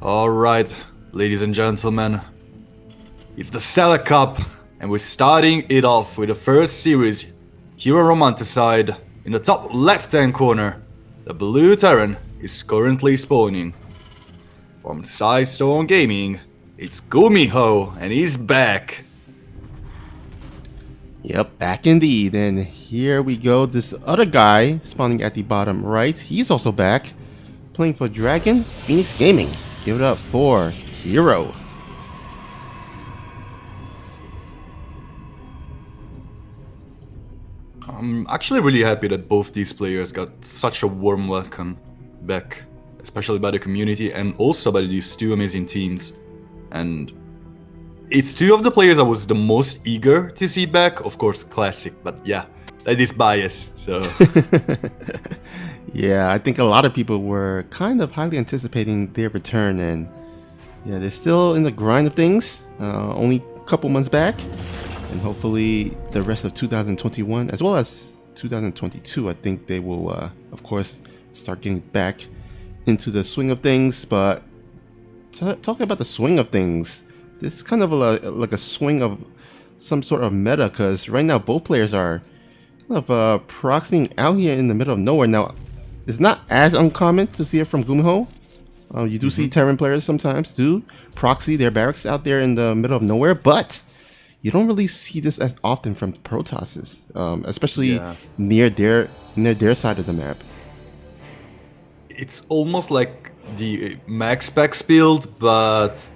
Alright, ladies and gentlemen, it's the Cellar Cup, and we're starting it off with the first series, Hero Romanticide. In the top left-hand corner, the blue Terran is currently spawning. From Stone Gaming, it's Gumiho, and he's back. Yep, back indeed. And here we go. This other guy spawning at the bottom right, he's also back, playing for Dragon Phoenix Gaming. Give it up for Hero. I'm actually really happy that both these players got such a warm welcome back, especially by the community and also by these two amazing teams. And it's two of the players I was the most eager to see back. Of course, Classic, but yeah, that is bias, so... Yeah, I think a lot of people were kind of highly anticipating their return, and yeah, they're still in the grind of things, only a couple months back, and hopefully the rest of 2021 as well as 2022, I think they will of course start getting back into the swing of things. But talking about the swing of things, this is kind of like a swing of some sort of meta, because right now both players are kind of proxying out here in the middle of nowhere. Now, it's not as uncommon to see it from Gumiho. You do see Terran players sometimes do proxy their barracks out there in the middle of nowhere, but you don't really see this as often from Protosses, especially near their side of the map. It's almost like the max specs build, but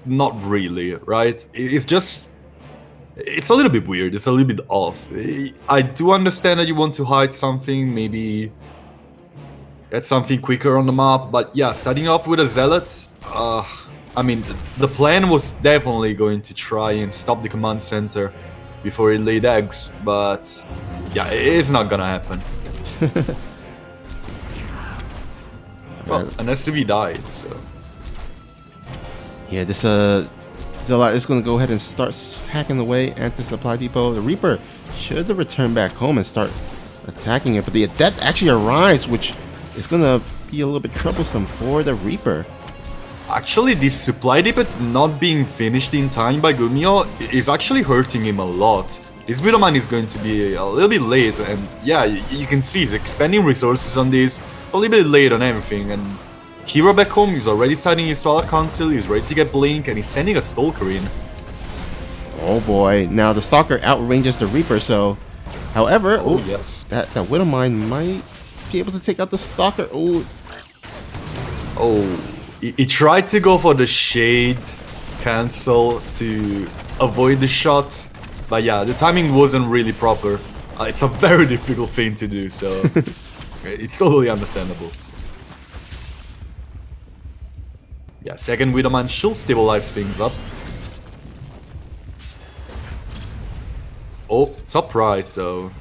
not really, right? It's a little bit weird, it's a little bit off. I do understand that you want to hide something, maybe get something quicker on the map, but yeah, starting off with a Zealot, I mean, the plan was definitely going to try and stop the command center before it laid eggs, but yeah, it's not gonna happen. Well, an SCV died, so... Yeah, this Zealot is going to go ahead and start hacking away at the supply depot. The Reaper should have returned back home and start attacking it, but the Adept actually arrives, which is going to be a little bit troublesome for the Reaper. Actually, this supply depot not being finished in time by Gumiho is actually hurting him a lot. This Widowmine is going to be a little bit late, and yeah, you can see he's expending resources on this. It's a little bit late on everything, and Hero back home is already starting his Twilight Council, he's ready to get Blink, and he's sending a Stalker in. Oh boy, now the Stalker outranges the Reaper, so... However, yes, that Widowmine might be able to take out the Stalker. He tried to go for the Shade cancel to avoid the shot, but yeah, the timing wasn't really proper. It's a very difficult thing to do, so it's totally understandable. Yeah, second Widowmine should stabilize things up. Oh, top right though.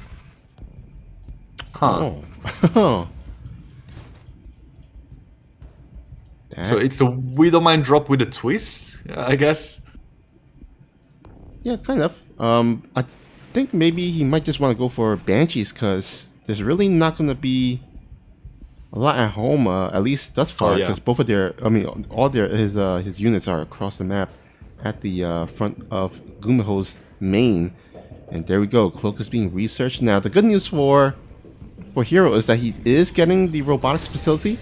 Huh. Oh. So it's a Widowmine drop with a twist, I guess? Yeah, kind of. I think maybe he might just want to go for Banshees, because there's really not going to be a lot at home, at least thus far, because both of his units are across the map at the front of Gumiho's main. And there we go, Cloak is being researched. Now, the good news for Hero is that he is getting the robotics facility,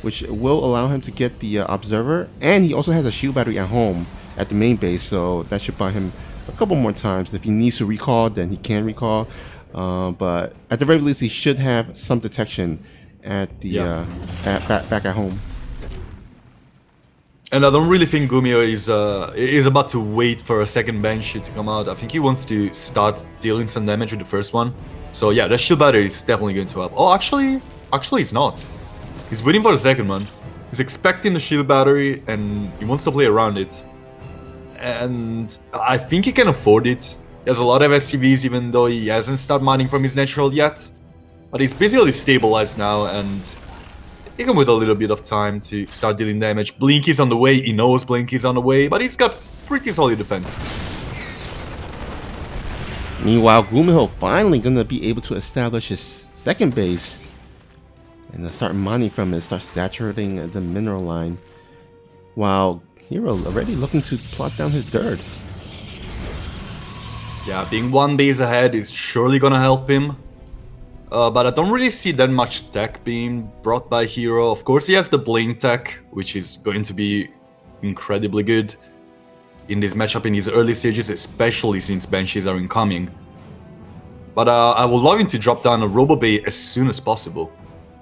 which will allow him to get the observer, and he also has a shield battery at home at the main base, so that should buy him a couple more times. If he needs to recall, then he can recall, but at the very least he should have some detection at the back at home. And I don't really think Gumiho is about to wait for a second Banshee to come out. I think he wants to start dealing some damage with the first one. So yeah, the shield battery is definitely going to help. Oh, actually he's not. He's waiting for the second one. He's expecting the shield battery and he wants to play around it. And I think he can afford it. He has a lot of SCVs even though he hasn't started mining from his natural yet. But he's basically stabilized now, and he can wait a little bit of time to start dealing damage. Blink is on the way, he knows Blink is on the way, but he's got pretty solid defenses. Meanwhile, Gumiho finally going to be able to establish his second base and start mining from it, start saturating the mineral line. while Hero already looking to plot down his dirt. Yeah, being one base ahead is surely gonna help him. But I don't really see that much tech being brought by Hero. Of course, he has the Blink tech, which is going to be incredibly good in this matchup in these early stages, especially since Banshees are incoming. But I would love him to drop down a Robo Bay as soon as possible.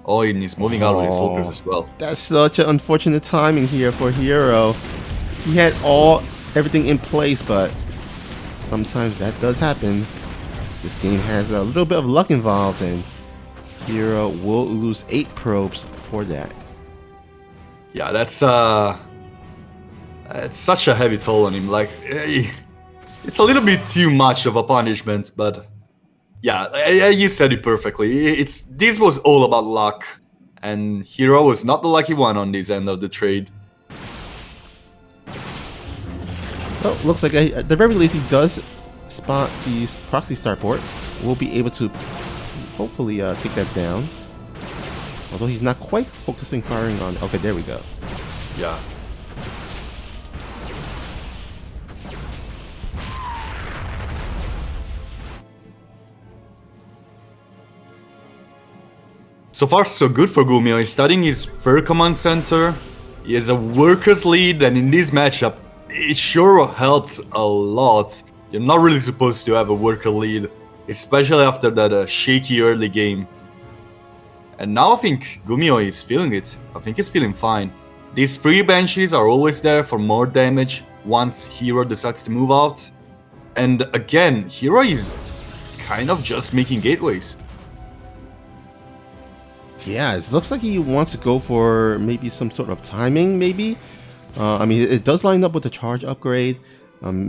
Oh, and he's moving out with his soldiers as well. That's such an unfortunate timing here for Hero. He had everything in place, but sometimes that does happen. This game has a little bit of luck involved, and Hero will lose 8 probes for that. Yeah, that's it's such a heavy toll on him. Like, it's a little bit too much of a punishment, but yeah, you said it perfectly. This was all about luck, and Hero was not the lucky one on this end of the trade. So looks like at the very least he does spot the proxy starport. We'll be able to hopefully take that down. Although he's not quite focusing firing on. Okay, there we go. Yeah. So far, so good for Gumiho. He's starting his third command center. He has a workers lead, and in this matchup, it sure helps a lot. You're not really supposed to have a worker lead, especially after that shaky early game. And now I think Gumiho is feeling it. I think he's feeling fine. These 3 Banshees are always there for more damage once Hero decides to move out. And again, Hero is kind of just making gateways. Yeah, it looks like he wants to go for maybe some sort of timing, maybe. I mean, it does line up with the charge upgrade.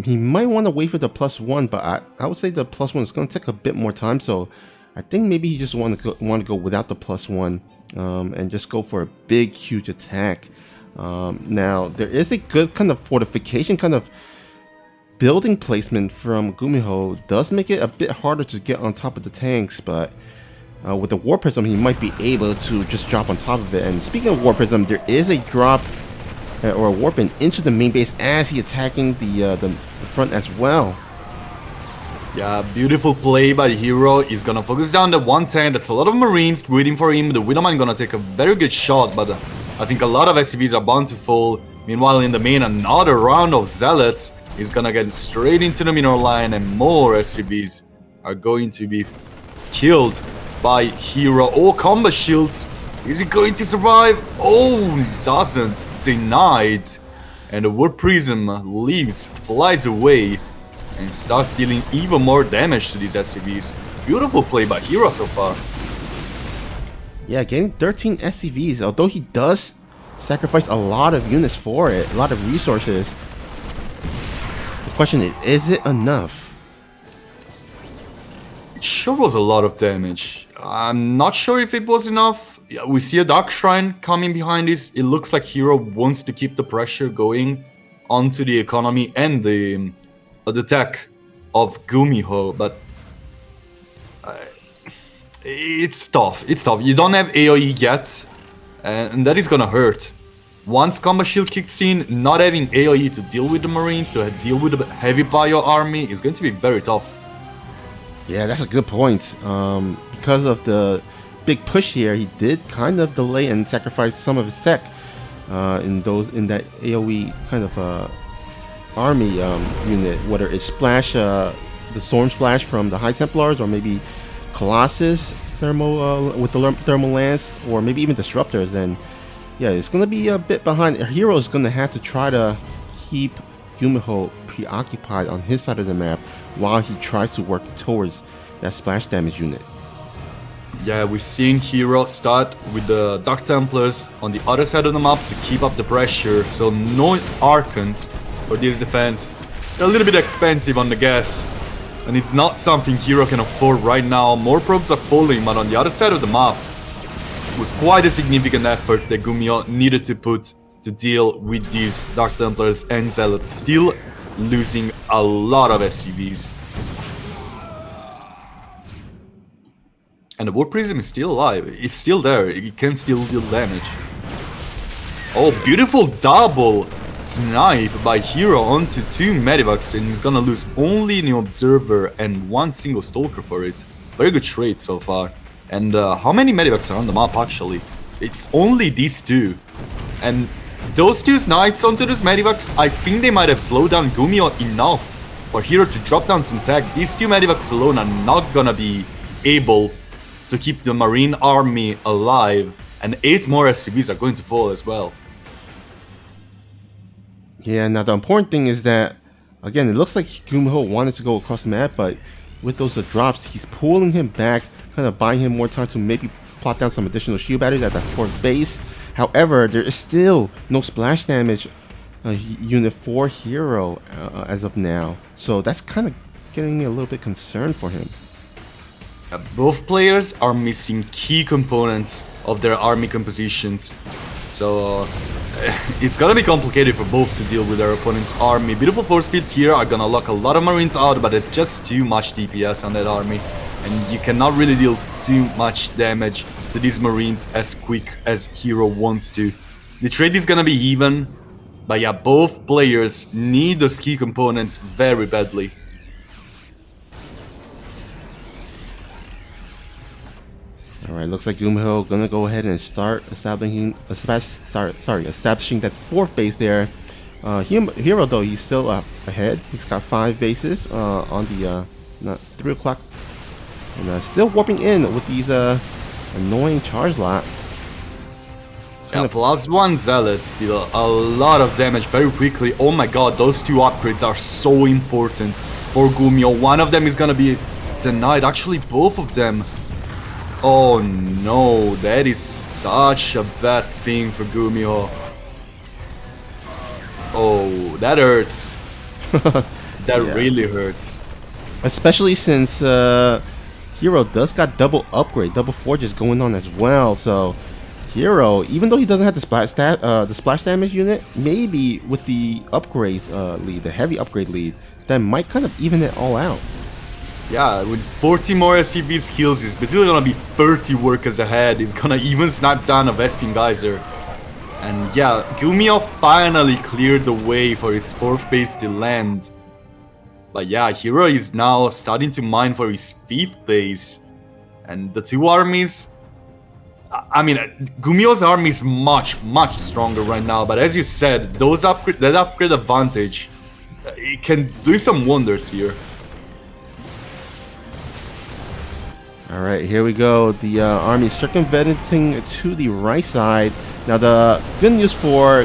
He might want to wait for the +1, but I would say the +1 is going to take a bit more time. So I think maybe he just want to go without the +1 and just go for a big, huge attack. Now, there is a good kind of fortification, kind of building placement from Gumiho. Does make it a bit harder to get on top of the tanks, but with the War Prism, he might be able to just drop on top of it. And speaking of War Prism, there is a drop or a warping into the main base as he attacking the front as well. Yeah, beautiful play by the Hero. He's gonna focus down the 110. That's a lot of Marines waiting for him. The Widowman gonna take a very good shot, but I think a lot of SCVs are bound to fall. Meanwhile, in the main, another round of Zealots is gonna get straight into the minor line, and more SCVs are going to be killed by Hero. Oh, combat shields. Is he going to survive? Oh, doesn't. Denied. And the War Prism leaves, flies away, and starts dealing even more damage to these SCVs. Beautiful play by Hero so far. Yeah, getting 13 SCVs, although he does sacrifice a lot of units for it, a lot of resources. The question is it enough? It sure was a lot of damage. I'm not sure if it was enough. Yeah, we see a Dark Shrine coming behind this. It looks like Hero wants to keep the pressure going onto the economy and the tech of Gumiho, but it's tough. It's tough. You don't have AoE yet, and that is gonna hurt. Once Combat Shield kicks in, not having AoE to deal with the Marines, to deal with the heavy bio army is going to be very tough. Yeah, that's a good point. Because of the big push here, he did kind of delay and sacrifice some of his tech in that AoE kind of army unit, whether it's Splash, the Storm Splash from the High Templars, or maybe Colossus thermal with the thermal lance, or maybe even Disruptors. And yeah, it's gonna be a bit behind. Hero is gonna have to try to keep Gumiho preoccupied on his side of the map while he tries to work towards that splash damage unit. Yeah, we're seeing Hero start with the Dark Templars on the other side of the map to keep up the pressure, so no Archons for this defense. They're a little bit expensive on the gas, and it's not something Hero can afford right now. More probes are falling, but on the other side of the map, it was quite a significant effort that Gumiho needed to put to deal with these Dark Templars and Zealots, still losing a lot of SCVs. And the War Prism is still alive. It's still there. It can still deal damage. Oh, beautiful double snipe by Hero onto 2 Medivacs, and he's gonna lose only an Observer and 1 single Stalker for it. Very good trade so far. And how many Medivacs are on the map actually? It's only these 2. And those 2 snipes onto those Medivacs, I think they might have slowed down Gumiho enough for Hero to drop down some tag. These 2 Medivacs alone are not gonna be able to keep the Marine army alive, and 8 more SCVs are going to fall as well. Yeah, now the important thing is that, again, it looks like Gumiho wanted to go across the map, but with those drops, he's pulling him back, kind of buying him more time to maybe plot down some additional shield batteries at that 4th base. However, there is still no splash damage unit for Hero as of now, so that's kind of getting me a little bit concerned for him. Both players are missing key components of their army compositions, so it's gonna be complicated for both to deal with their opponent's army. Beautiful force fields here are gonna lock a lot of Marines out, but it's just too much DPS on that army, and you cannot really deal too much damage to these Marines as quick as Hero wants to. The trade is gonna be even, but yeah, both players need those key components very badly. Alright, looks like Gumiho gonna go ahead and start establishing that 4th base there. Hero though, he's still ahead. He's got 5 bases on the 3 o'clock, and still warping in with these annoying charge lot. Yeah, +1 Zealots deal a lot of damage very quickly. Oh my god, those 2 upgrades are so important for Gumiho. One of them is gonna be denied, actually both of them. Oh no, that is such a bad thing for Gumiho. Oh, that hurts. That really hurts. Especially since Hero does got double upgrade, double forges going on as well. So Hero, even though he doesn't have the splash damage unit, maybe with the upgrade lead, the heavy upgrade lead, that might kind of even it all out. Yeah, with 40 more SCVs kills, he's basically gonna be 30 workers ahead. He's gonna even snipe down a Vespin Geyser. And yeah, Gumiho finally cleared the way for his 4th base to land. But yeah, Hero is now starting to mine for his 5th base. And the 2 armies... I mean, Gumiho's army is much stronger right now. But as you said, that upgrade advantage, it can do some wonders here. Alright, here we go. The army circumventing to the right side. Now the good news for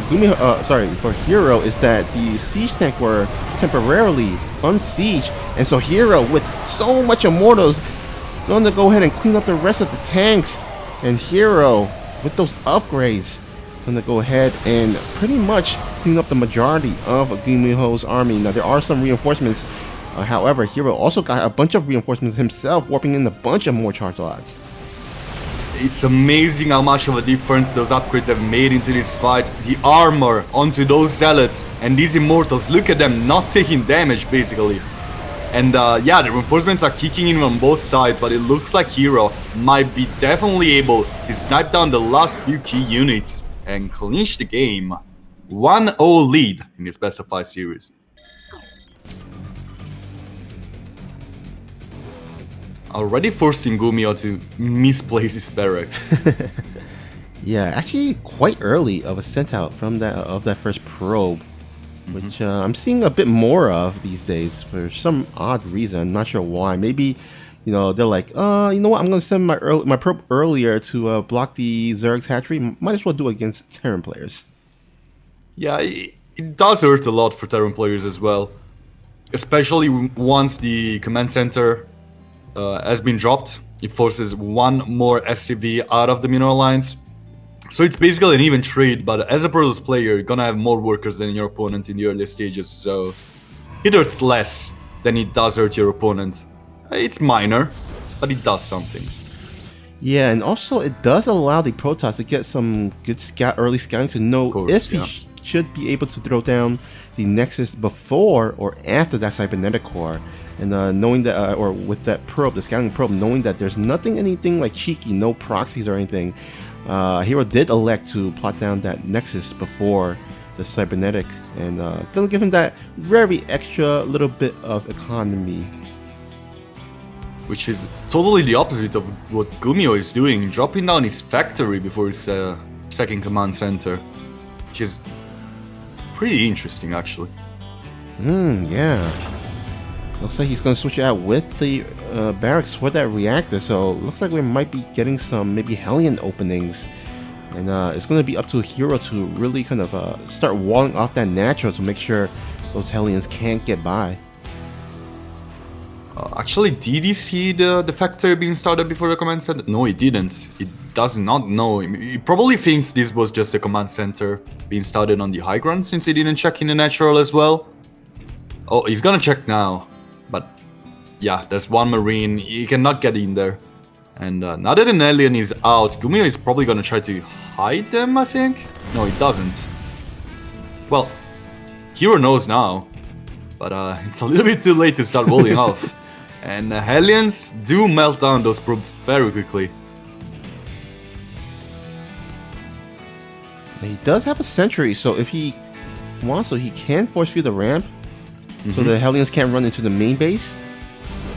for Hero is that the siege tank were temporarily unsieged, and so Hero, with so much Immortals, going to go ahead and clean up the rest of the tanks. And Hero, with those upgrades, going to go ahead and pretty much clean up the majority of Gumiho's army. Now there are some reinforcements. However, Hero also got a bunch of reinforcements himself, warping in a bunch of more charge lots. It's amazing how much of a difference those upgrades have made into this fight. The armor onto those Zealots and these Immortals, look at them not taking damage basically. And yeah, the reinforcements are kicking in on both sides, but it looks like Hero might be definitely able to snipe down the last few key units and clinch the game. 1-0 lead in this best of 5 series. Already forcing Gumiho to misplace his barracks. Yeah, actually quite early of a sent out from that first probe, which I'm seeing a bit more of these days for some odd reason. I'm not sure why. Maybe, you know, they're like, you know what? I'm gonna send my probe earlier to block the Zerg's hatchery. Might as well do it against Terran players. Yeah, it does hurt a lot for Terran players as well, especially once the command center has been dropped. It forces 1 more SCV out of the Mineral Alliance. So it's basically an even trade, but as a Protoss player, you're gonna have more workers than your opponent in the earlier stages, so it hurts less than it does hurt your opponent. It's minor, but it does something. Yeah, and also it does allow the Protoss to get some good early scouting to know if he should be able to throw down the Nexus before or after that cybernetic core. And knowing that, or with that probe, the scouting probe, knowing that there's anything like cheeky, no proxies or anything, Hero did elect to plot down that Nexus before the cybernetic, and gonna give him that very extra little bit of economy. Which is totally the opposite of what Gumiho is doing, dropping down his factory before his second command center, which is pretty interesting actually. Yeah. Looks like he's gonna switch out with the barracks for that reactor, so looks like we might be getting some maybe Hellion openings. And it's gonna be up to Hero to really kind of start walling off that natural to make sure those Hellions can't get by. Actually, did he see the factory being started before the command center? No, he didn't. He does not know. He probably thinks this was just the command center being started on the high ground since he didn't check in the natural as well. Oh, he's gonna check now. But yeah, there's one Marine. He cannot get in there. And now that an alien is out, Gumiho is probably gonna try to hide them, I think? No, he doesn't. Well, Hero knows now. But it's a little bit too late to start rolling off. And Hellions do melt down those probes very quickly. He does have a sentry, so if he wants to, he can force feed the ramp so the Hellions can't run into the main base.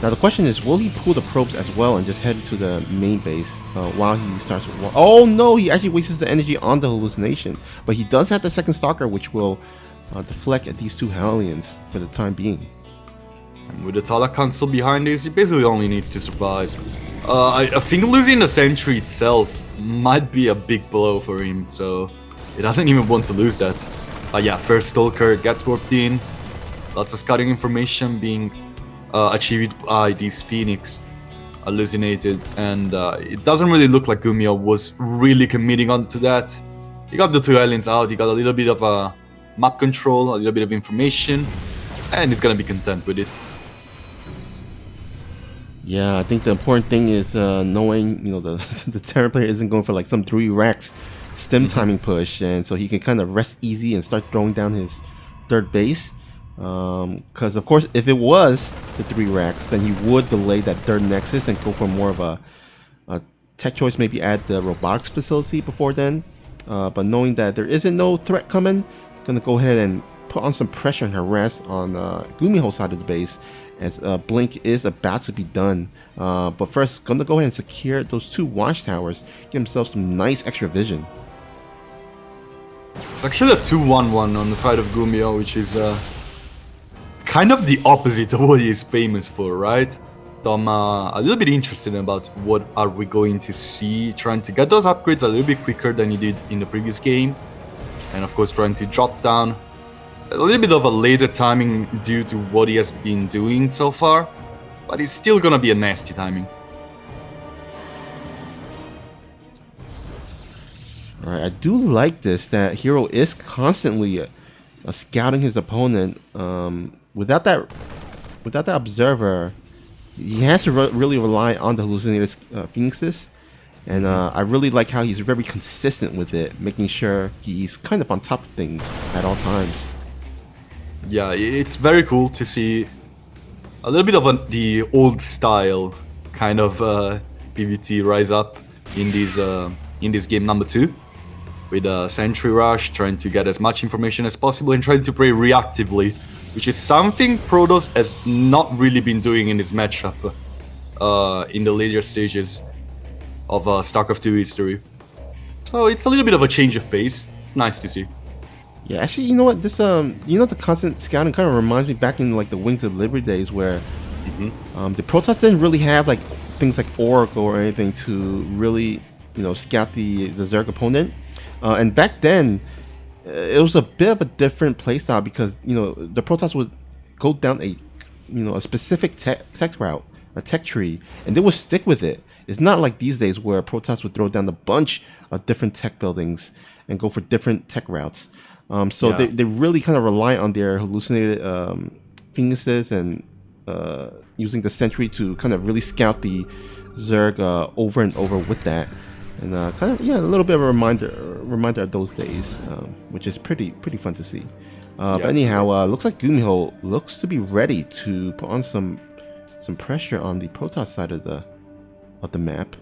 Now the question is, will he pull the probes as well and just head to the main base while he starts with one? Oh no, he actually wastes the energy on the hallucination. But he does have the second Stalker, which will deflect at these two Hellions for the time being. And with the Talak Council behind this, he basically only needs to survive. I think losing the sentry itself might be a big blow for him, so he doesn't even want to lose that. Yeah, first Stalker gets warped in. Lots of scouting information being achieved by these Phoenix hallucinated, and it doesn't really look like Gumiho was really committing onto that. He got the two aliens out, he got a little bit of a map control, a little bit of information, and he's gonna be content with it. Yeah, I think the important thing is knowing, the Terran player isn't going for like some 3 racks stem timing push, and so he can kind of rest easy and start throwing down his third base. Because of course, if it was the 3 racks, then he would delay that third nexus and go for more of a tech choice, maybe add the robotics facility before then. But knowing that there isn't no threat coming, gonna go ahead and put on some pressure and harass on Gumiho's side of the base, as Blink is about to be done. But first, gonna go ahead and secure those 2 watchtowers, give himself some nice extra vision. It's actually a 2-1-1 on the side of Gumiho, which is kind of the opposite of what he is famous for, right? So I'm a little bit interested about what are we going to see, trying to get those upgrades a little bit quicker than he did in the previous game. And of course trying to drop down a little bit of a later timing due to what he has been doing so far. But it's still gonna be a nasty timing. Alright, I do like this, that Hero is constantly scouting his opponent. Without that observer, he has to really rely on the hallucinated Phoenixes. And I really like how he's very consistent with it, making sure he's kind of on top of things at all times. Yeah, it's very cool to see a little bit of the old style kind of PvT rise up in this game number 2. With a Sentry Rush, trying to get as much information as possible and trying to play reactively, which is something Protoss has not really been doing in this matchup in the later stages of StarCraft 2 history. So it's a little bit of a change of pace. It's nice to see. Yeah, actually, you know what? This the constant scouting kind of reminds me back in like the Wings of Liberty days, where the Protoss didn't really have like things like Oracle or anything to really scout the Zerg opponent. And back then, it was a bit of a different playstyle because the Protoss would go down a specific tech route, a tech tree, and they would stick with it. It's not like these days where Protoss would throw down a bunch of different tech buildings and go for different tech routes. So they really kind of rely on their hallucinated Phoenixes and using the Sentry to kind of really scout the Zerg over and over with that. And kind of a little bit of a reminder of those days, which is pretty fun to see. But anyhow, looks like Gumiho looks to be ready to put on some pressure on the Protoss side of the map.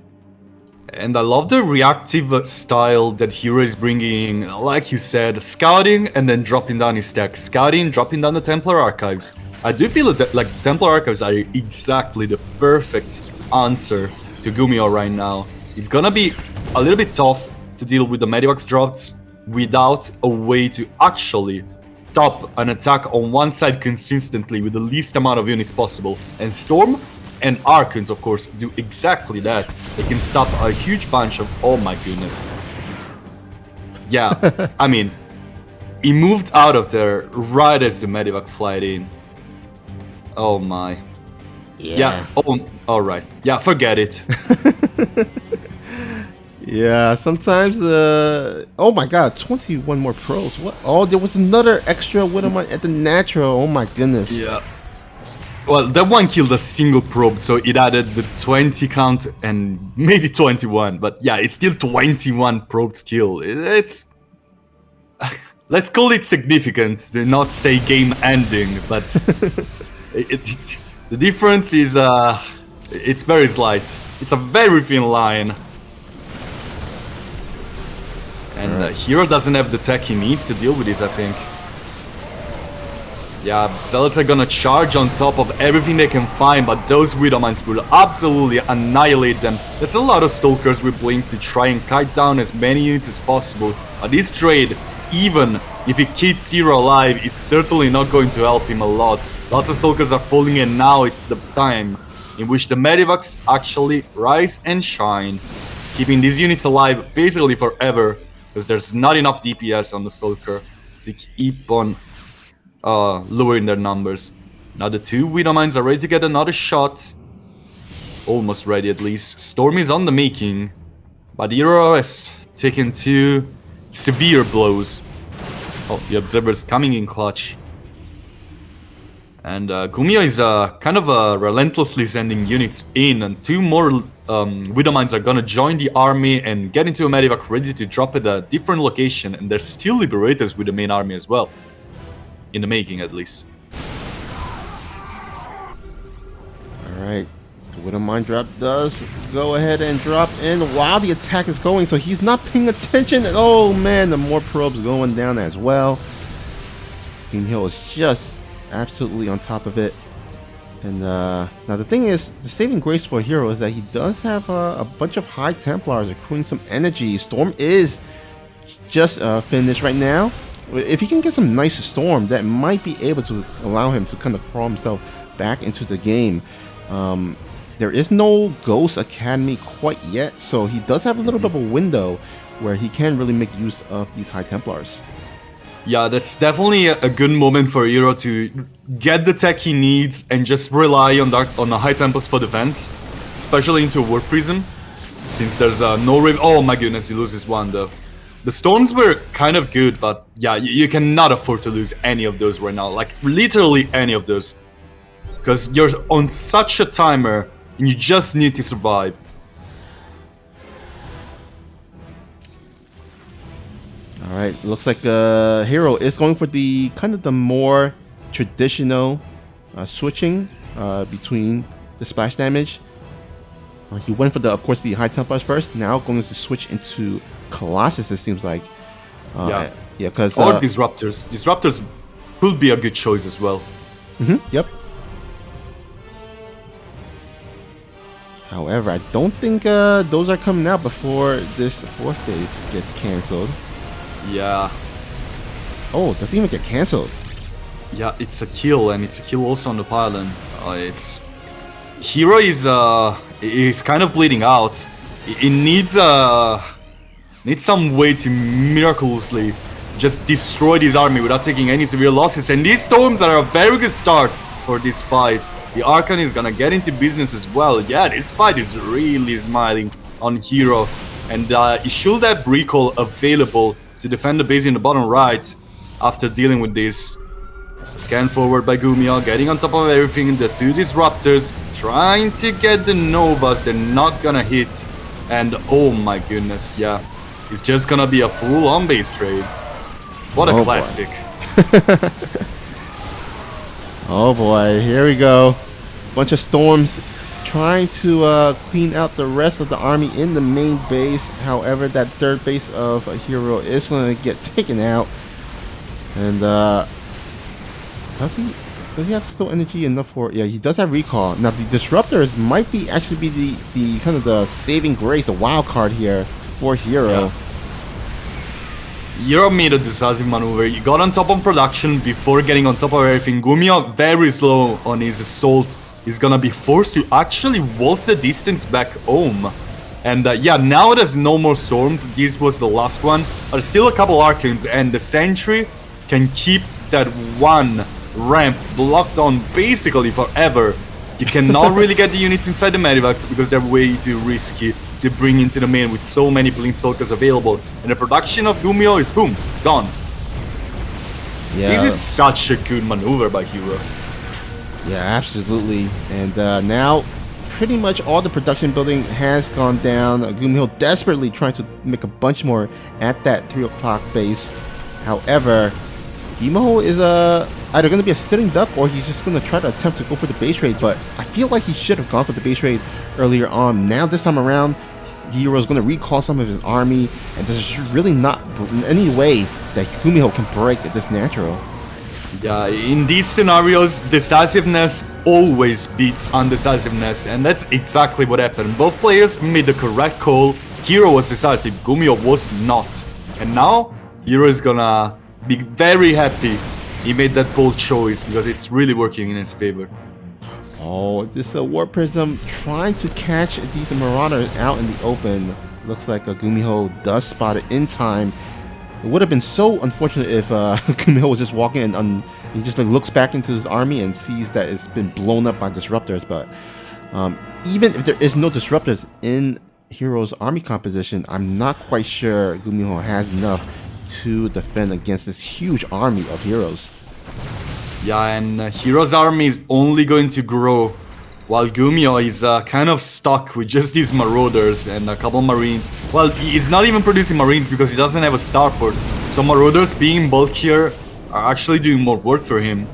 And I love the reactive style that Hero is bringing, like you said, scouting and then dropping down his stack. Scouting, dropping down the Templar Archives. I do feel that like the Templar Archives are exactly the perfect answer to Gumiho right now. It's gonna be a little bit tough to deal with the Medivacs drops without a way to actually stop an attack on one side consistently with the least amount of units possible. And Storm and Archons, of course, do exactly that. They can stop a huge bunch of... Oh my goodness. Yeah, I mean, he moved out of there right as the Medivac flight in. Oh my. Yeah. Oh, alright. Yeah, forget it. Yeah, sometimes oh my god, 21 more pros. What? Oh, there was another extra Widowmine at the natural. Oh my goodness. Yeah. Well, that one killed a single probe, so it added the 20 count and maybe 21. But yeah, it's still 21 probes kill. It's... Let's call it significant, to not say game ending, but the difference is it's very slight. It's a very thin line. And Hero doesn't have the tech he needs to deal with this, I think. Yeah, Zealots are gonna charge on top of everything they can find, but those Widowmines will absolutely annihilate them. There's a lot of Stalkers with Blink to try and kite down as many units as possible. But this trade, even if it keeps Hero alive, is certainly not going to help him a lot. Lots of Stalkers are falling, and now it's the time in which the Medivacs actually rise and shine, keeping these units alive basically forever, because there's not enough DPS on the Stalker to keep on lowering their numbers. Now the two Widowmines are ready to get another shot. Almost ready at least. Storm is on the making, but Hero has taken two severe blows. Oh, the Observer's coming in clutch. And Gumiho is kind of relentlessly sending units in, and two more Widowmines are gonna join the army and get into a Medivac ready to drop at a different location, and there's still Liberators with the main army as well. In the making, at least. Alright, the Widowmine drop does go ahead and drop in while the attack is going, so he's not paying attention. Oh man, the more probes going down as well. Gumiho is just absolutely on top of it. And now the thing is, the saving grace for Hero is that he does have a bunch of High Templars accruing some energy. Storm is just finished right now. If he can get some nice Storm, that might be able to allow him to kind of crawl himself back into the game. There is no Ghost Academy quite yet, so he does have a little bit of a window where he can really make use of these High Templars. Yeah, that's definitely a good moment for Hero to get the tech he needs and just rely on the High Templars for defense, especially into a Warp Prism, since there's no... Oh my goodness, he loses one though. The Storms were kind of good, but yeah, you cannot afford to lose any of those right now, like literally any of those. Because you're on such a timer and you just need to survive. Alright, looks like Hero is going for the kind of the more traditional switching between the splash damage. He went for the, of course, the High Templars first. Now going to switch into Colossus, it seems like. Yeah, because or Disruptors. Disruptors could be a good choice as well. Yep. However, I don't think those are coming out before this fourth phase gets cancelled. Yeah. Oh, it doesn't even get cancelled. Yeah, it's a kill, and it's a kill also on the pylon. It's Hero is kind of bleeding out. It needs some way to miraculously just destroy this army without taking any severe losses. And these Storms are a very good start for this fight. The Archon is gonna get into business as well. Yeah, this fight is really smiling on Hero, and he should have recall available to defend the base in the bottom right after dealing with this. Scan forward by Gumiho, getting on top of everything. The two Disruptors trying to get the Novas. They're not gonna hit. And oh my goodness, yeah. It's just gonna be a full-on base trade. What a classic. Oh boy, here we go. Bunch of Storms trying to clean out the rest of the army in the main base. However, that third base of a hero is going to get taken out. And does he have still energy enough for? Yeah, he does have recall. Now the disruptors might be actually be the kind of the saving grace, the wild card here for Hero. Yeah. Hero made a decisive maneuver. He got on top of production before getting on top of everything. Gumiho very slow on his assault. He's gonna be forced to actually walk the distance back home. And yeah, now there's no more storms. This was the last one. But still a couple Arcans, and the Sentry can keep that one ramp blocked on basically forever. You cannot really get the units inside the Medivacs because they're way too risky to bring into the main with so many Planeswalkers available. And the production of Gumiho is boom, gone. Yeah. This is such a good maneuver by Hero. Yeah, absolutely. And now pretty much all the production building has gone down. Gumiho desperately trying to make a bunch more at that 3 o'clock base. However, Gumiho is either going to be a sitting duck or he's just going to try to attempt to go for the base trade. But I feel like he should have gone for the base trade earlier on. Now this time around, Hero is going to recall some of his army, and there's really not any way that Gumiho can break this natural. Yeah, in these scenarios, decisiveness always beats undecisiveness, and that's exactly what happened. Both players made the correct call. Hero was decisive, Gumiho was not. And now, Hero is gonna be very happy he made that bold choice, because it's really working in his favor. Oh, this Warp Prism trying to catch these Marauders out in the open. Looks like Gumiho does spot it in time. It would have been so unfortunate if Gumiho was just walking and he just like looks back into his army and sees that it's been blown up by disruptors. But even if there is no disruptors in Hero's army composition, I'm not quite sure Gumiho has enough to defend against this huge army of heroes. Yeah, and Hero's army is only going to grow, while Gumiho is kind of stuck with just these Marauders and a couple Marines. Well, he's not even producing Marines because he doesn't have a starport. So Marauders being bulkier are actually doing more work for him.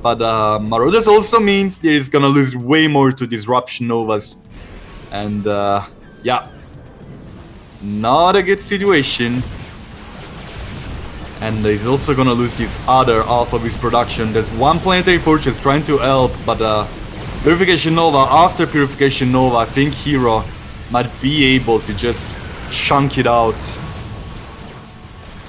But Marauders also means that he's gonna lose way more to Disruption Novas. And yeah, not a good situation. And he's also gonna lose this other half of his production. There's one Planetary Fortress trying to help, but Purification Nova, after Purification Nova, I think Hero might be able to just chunk it out.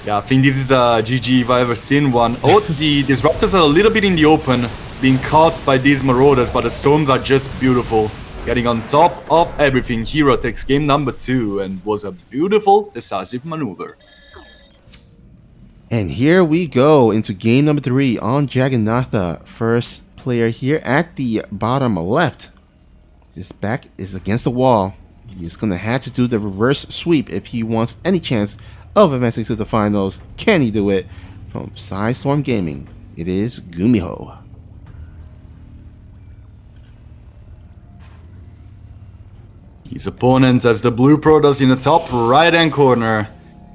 Yeah, I think this is a GG if I've ever seen one. Oh, the Disruptors are a little bit in the open, being caught by these Marauders, but the Storms are just beautiful. Getting on top of everything, Hero takes game number 2 and was a beautiful, decisive maneuver. And here we go into game number 3 on Jagannatha. First player here at the bottom left. His back is against the wall. He's going to have to do the reverse sweep if he wants any chance of advancing to the finals. Can he do it? From Sidestorm Gaming, it is Gumiho. His opponent has the blue Protoss in the top right hand corner.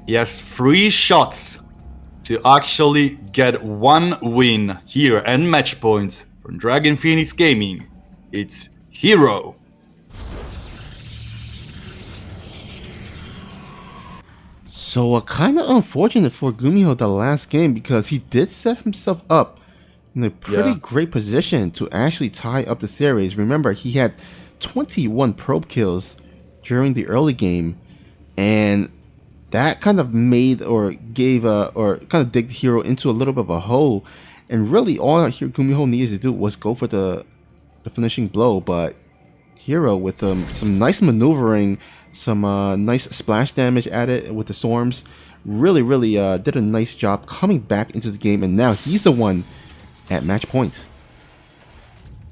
He has 3 shots to actually get 1 win here and match point from Dragon Phoenix Gaming. It's Hero. So kind of unfortunate for Gumiho the last game, because he did set himself up in a pretty great position to actually tie up the series. Remember, he had 21 probe kills during the early game, and that kind of made or gave or kind of digged Hero into a little bit of a hole. And really all Gumiho needed to do was go for the finishing blow. But Hero, with some nice maneuvering, some nice splash damage added with the storms, really did a nice job coming back into the game. And now he's the one at match point.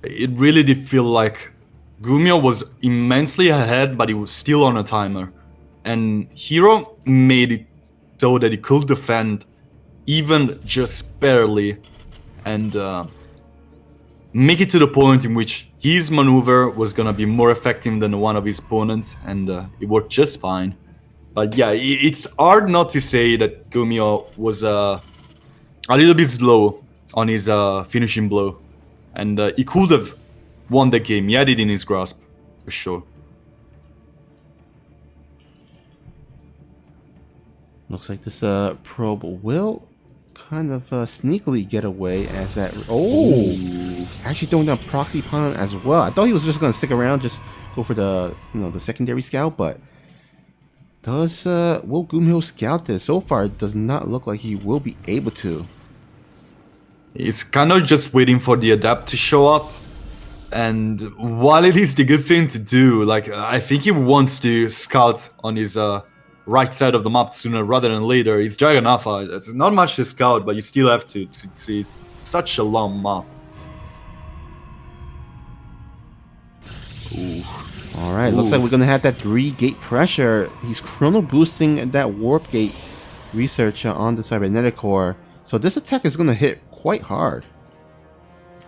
It really did feel like Gumiho was immensely ahead, but he was still on a timer. And Hero made it so that he could defend even just barely and make it to the point in which his maneuver was gonna be more effective than the one of his opponent, and it worked just fine. But yeah, it's hard not to say that Gumiho was a little bit slow on his finishing blow, and he could have won the game. He had it in his grasp. for sure. Looks like this probe will kind of sneakily get away as that. Oh, actually throwing down proxy pylon as well. I thought he was just gonna stick around, just go for the the secondary scout, but does will Gumiho scout this? So far, it does not look like he will be able to. He's kind of just waiting for the adapt to show up. And while it is the good thing to do, like, I think he wants to scout on his right side of the map sooner rather than later. It's Dragon Alpha. It's not much to scout, but you still have to. It's such a long map. Ooh. All right, looks like we're gonna have that 3-gate pressure. He's chrono boosting that warp gate research on the cybernetic core, so this attack is gonna hit quite hard.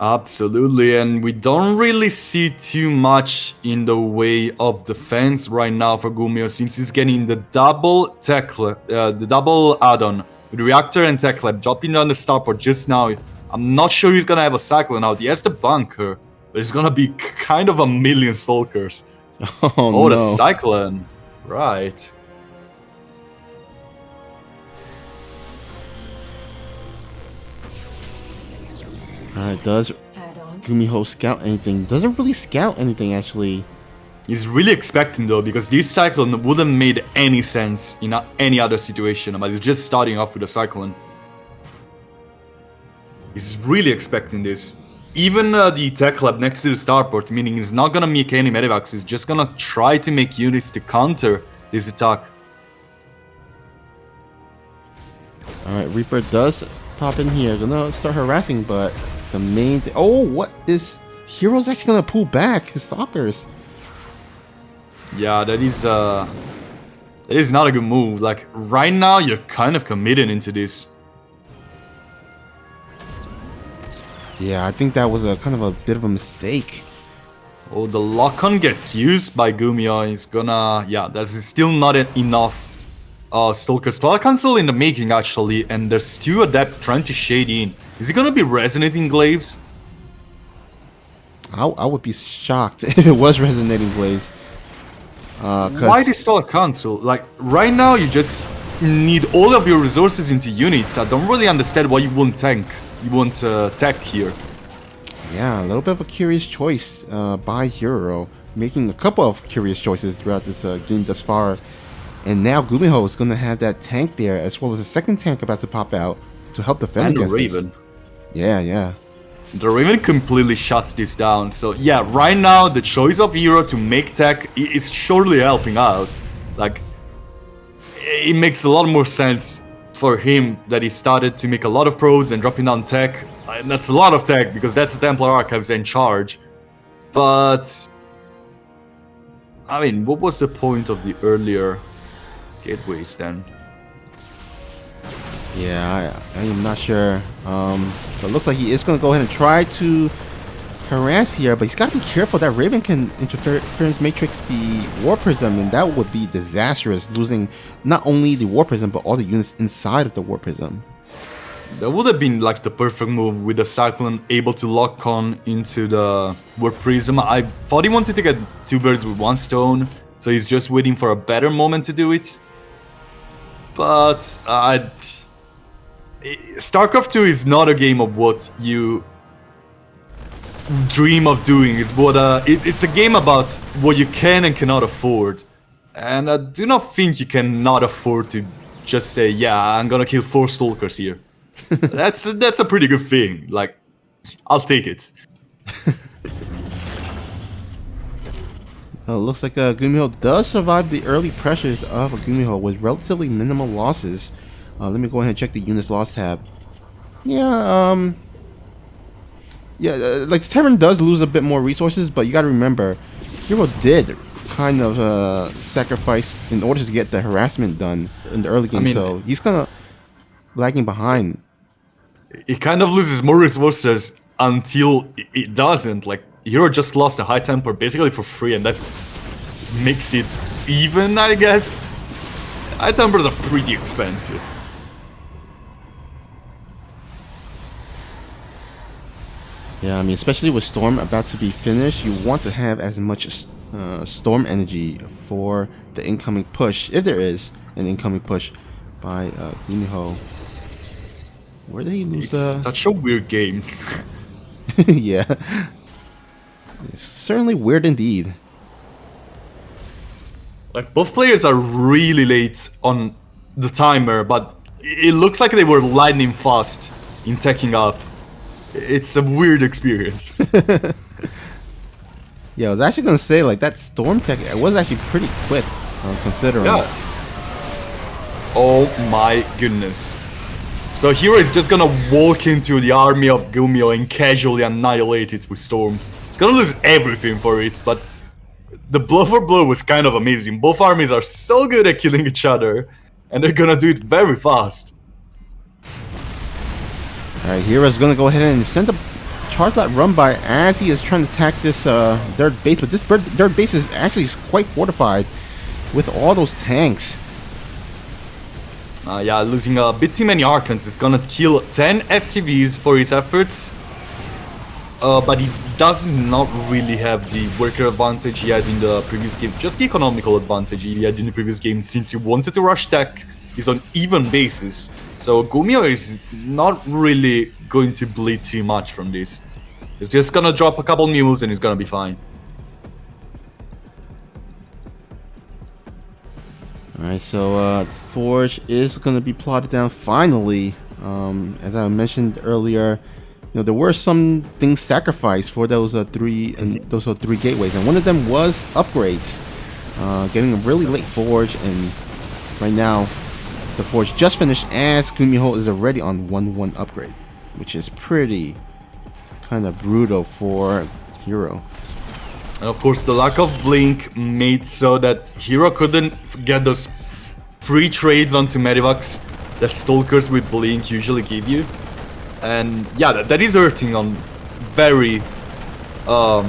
Absolutely, and we don't really see too much in the way of defense right now for Gumiho, since he's getting the double the double add-on with reactor and tech lab, dropping down the starport just now. I'm not sure he's gonna have a cyclone out. He has the bunker, but it's gonna be kind of a million stalkers. Oh no. The Cyclone, right? Does Gumiho scout anything? Doesn't really scout anything, actually. He's really expecting, though, because this Cyclone wouldn't made any sense in any other situation, but he's just starting off with a Cyclone. He's really expecting this. Even the tech lab next to the starport, meaning he's not gonna make any medivacs, he's just gonna try to make units to counter this attack. Alright, Reaper does pop in here. Gonna start harassing, but the main thing... Oh, what is... Hero's actually gonna pull back his stalkers. Yeah, that is not a good move. Like, right now, you're kind of committed into this. Yeah, I think that was a kind of a bit of a mistake. Oh, the lock-on gets used by Gumiho. He's gonna... Yeah, there's still not enough Stalker Spell Cancel in the making, actually, and there's 2 Adepts trying to shade in. Is he gonna be resonating glaives? I would be shocked if it was resonating glaives. Why this Spell Cancel? Like, right now you just need all of your resources into units. I don't really understand why you won't tank. You won't tech here. Yeah, a little bit of a curious choice by Hero, making a couple of curious choices throughout this game thus far. And now Gumiho is going to have that tank there, as well as a second tank about to pop out to help defend against the Raven. This. Yeah. The Raven completely shuts this down. So yeah, right now the choice of Hero to make tech is surely helping out. Like, it makes a lot more sense for him that he started to make a lot of probes and dropping down tech. And that's a lot of tech because that's the Templar Archives in charge. But I mean, what was the point of the earlier gateways then? Yeah, I am not sure. But it looks like he is going to go ahead and try to harass here, but he's got to be careful. That Raven can interference matrix the War Prism, and that would be disastrous, losing not only the War Prism, but all the units inside of the War Prism. That would have been like the perfect move with the Cyclone able to lock on into the War Prism. I thought he wanted to get 2 birds with 1 stone, so he's just waiting for a better moment to do it. But StarCraft 2 is not a game of what you dream of doing. It's a game about what you can and cannot afford. And I do not think you cannot afford to just say, yeah, I'm gonna kill 4 Stalkers here. That's a pretty good thing. Like, I'll take it. Looks like Gumiho does survive the early pressures of Gumiho with relatively minimal losses. Let me go ahead and check the units lost tab. Yeah, like Terran does lose a bit more resources, but you got to remember, Hero did kind of sacrifice in order to get the harassment done in the early game, so he's kind of lagging behind. It kind of loses more resources until it doesn't. Like, Hero just lost a high temper basically for free, and that makes it even, I guess. High tempers are pretty expensive. Yeah, I mean, especially with Storm about to be finished, you want to have as much storm energy for the incoming push, if there is an incoming push by Gumiho. Where did he lose? It's such a weird game. Yeah, it's certainly weird indeed. Like, both players are really late on the timer, but it looks like they were lightning fast in teching up. It's a weird experience. Yeah, I was actually gonna say, like, that storm tech, it was actually pretty quick, considering. Yeah. Oh my goodness. So Hero is just gonna walk into the army of Gumiho and casually annihilate it with storms. He's gonna lose everything for it, but the blow for blow was kind of amazing. Both armies are so good at killing each other, and they're gonna do it very fast. Alright, Hero's gonna go ahead and send the charge lot run by as he is trying to attack this dirt base, but this dirt base is actually quite fortified with all those tanks. Yeah, losing a bit too many Archons is gonna kill 10 SCVs for his efforts. But he does not really have the worker advantage he had in the previous game. Just the economical advantage he had in the previous game, since he wanted to rush tech. He's on even basis. So Gumiho is not really going to bleed too much from this. He's just gonna drop a couple mules and he's gonna be fine. Alright, so Forge is going to be plotted down finally. As I mentioned earlier, you know, there were some things sacrificed for those three gateways, and one of them was upgrades. Getting a really late Forge, and right now the Forge just finished as Gumiho is already on 1-1 upgrade, which is pretty kind of brutal for Hero. And of course, the lack of Blink made so that Hero couldn't get those free trades onto Medivacs that Stalkers with Blink usually give you. And yeah, that is hurting on very, on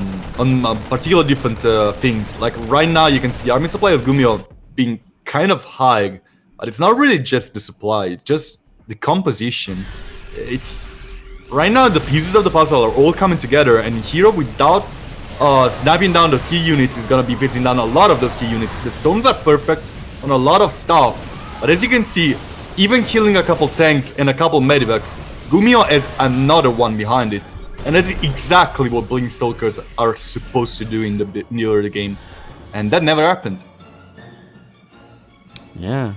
particular different things. Like right now, you can see the army supply of Gumiho being kind of high, but it's not really just the supply, it's just the composition. It's right now the pieces of the puzzle are all coming together, and Hero without snapping down those key units is gonna be facing down a lot of those key units. The stones are perfect on a lot of stuff, but as you can see, even killing a couple tanks and a couple medivacs, Gumiho has another one behind it. And that's exactly what Blink Stalkers are supposed to do in the middle of the game. And that never happened. Yeah.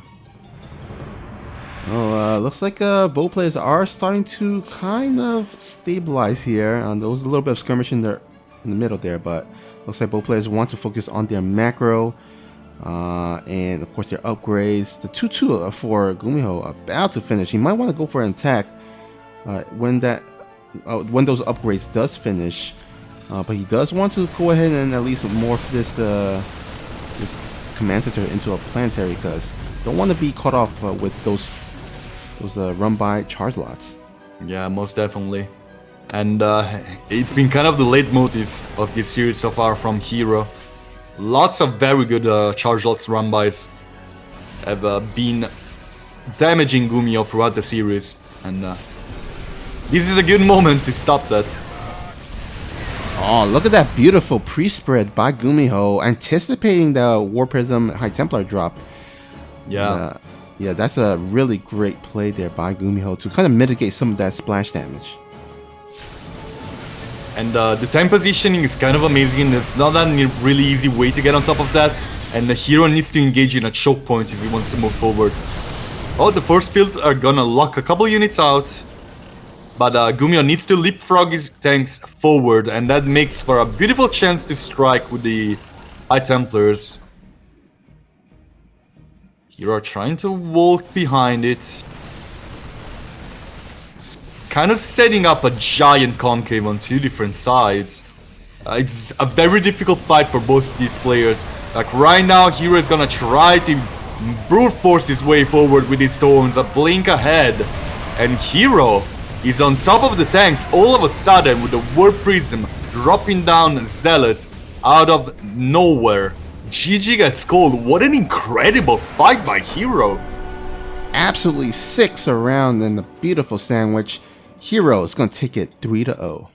Oh, looks like both players are starting to kind of stabilize here. There was a little bit of skirmish in the middle there, but looks like both players want to focus on their macro and of course their upgrades. The 2-2 for Gumiho about to finish. He might want to go for an attack when those upgrades does finish, but he does want to go ahead and at least morph this command center into a planetary, because don't want to be caught off with those run by charge lots. Yeah, most definitely. And it's been kind of the leitmotif of this series so far from Hero. Lots of very good charge lots run bys have been damaging Gumiho throughout the series, and this is a good moment to stop that. Oh, look at that beautiful pre-spread by Gumiho, anticipating the War Prism High Templar drop. Yeah. Yeah, that's a really great play there by Gumiho to kind of mitigate some of that splash damage. And the time positioning is kind of amazing. It's not a really easy way to get on top of that. And the hero needs to engage in a choke point if he wants to move forward. Oh, the force fields are gonna lock a couple units out. But Gumiho needs to leapfrog his tanks forward, and that makes for a beautiful chance to strike with the High Templars. Hero trying to walk behind it. Kind of setting up a giant concave on two different sides. It's a very difficult fight for both these players. Like right now, Hero is gonna try to brute force his way forward with his stones, a blink ahead. And Hero is on top of the tanks all of a sudden with the War Prism dropping down Zealots out of nowhere. GG gets called. What an incredible fight by Hero. Absolutely 6 around and a beautiful sandwich. Hero is going to take it 3-0.